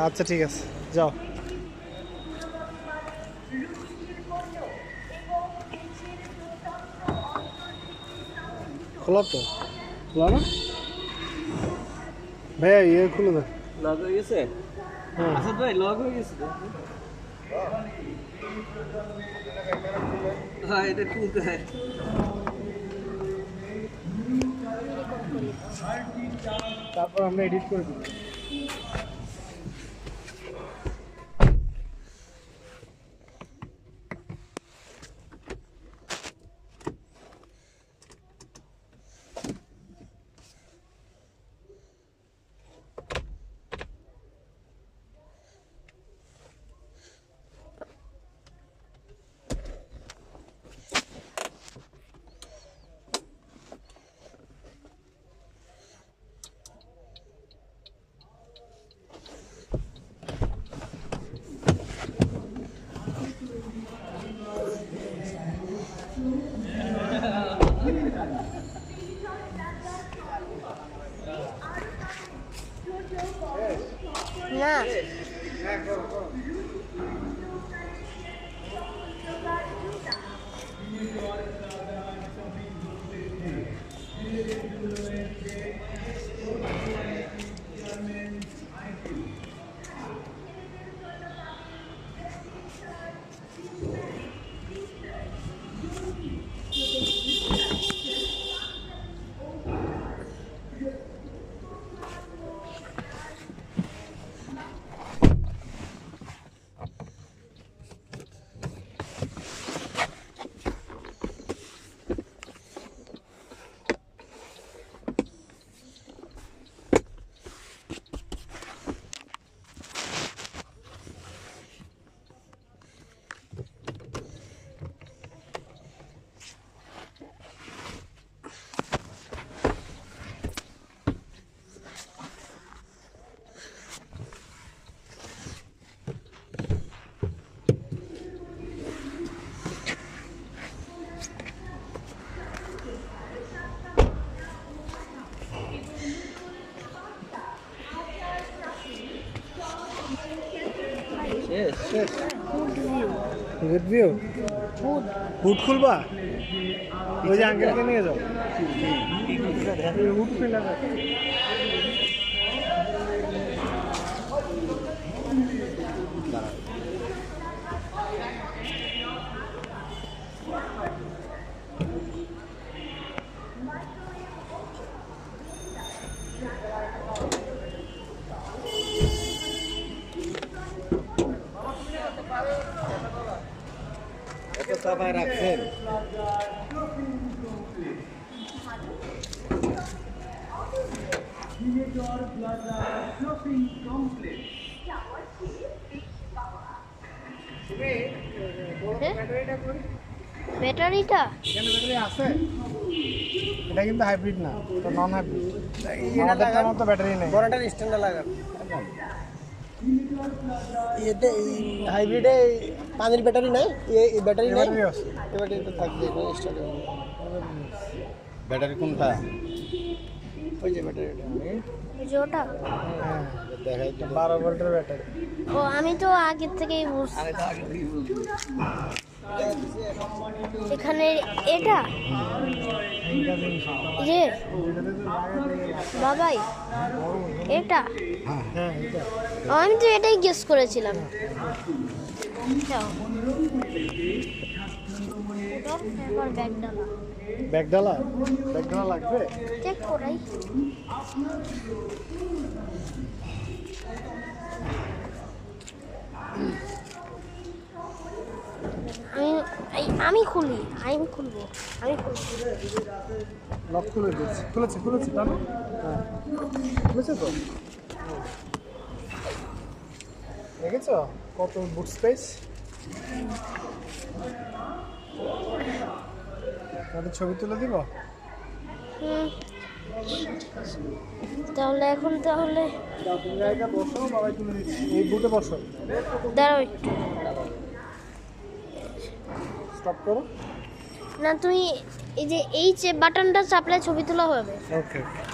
আচ্ছা ঠিক আছে, যাও। খোলা তো, খোলা না ভাইয়া? ইয়ে খুলে দেন। লক হয়ে গেছে? হ্যাঁ আচ্ছা ভাই, লক হয়ে গেছে। হ্যাঁ, এটা খুলতে হয়। তারপর আমরা এডিট করে দিই। না শেষ শেষ। Good view. হুড খুলবা? ওই যে আঙ্কেলকে নিয়ে যাও। হুড খুলে দাও। এত সাফাই রাখছেন। ব্যাটারিটা এখানে ব্যাটারি আছে? এটা কিন্তু হাইব্রিড না, এটা নন হাইব্রিড। আমাদের মতো ব্যাটারি নেই। বড়টার স্ট্যান্ডে লাগান। এতে হাইব্রিডে পানির ব্যাটারি নাই, এই ব্যাটারি নাই। ব্যাটারি আছে। এই ব্যাটারি তো থাকবে স্ট্যান্ডে। ব্যাটারি কোনটা? ওই যে ব্যাটারিটা ওই যে ওটা। হ্যাঁ, দেখাই তো। 12 ভোল্টের ব্যাটারি। ও আমি তো আগে থেকেই বুঝছি। আরে তো আগে থেকেই বলছি। এখানে এটা যে বাবাই এটা হ্যাঁ এটা। আমি তো এটাই গেস করেছিলাম। যাও। এবার ব্যাগডালা ব্যাগডালা? ব্যাগডালা লাগবে? চেক করাই। আমি খুলি, আমি খুলবো, আমি খুলবো। লক খুলে দিয়েছি। খুলেছি টানো। হ্যাঁ খুলেছে তো। দেখেছো কত বুট স্পেস? তাহলে ছবি তুলে দিব। হুম, তাহলে এখন তাহলে তুমি জায়গা বসো, বাবাই তুলে দিচ্ছি। এই বুটে বসো। দাঁড়াও একটু। স্টপ করো। না তুমি এই যে বাটনটা চাপলে ছবি তোলা হবে। ওকে ওকে।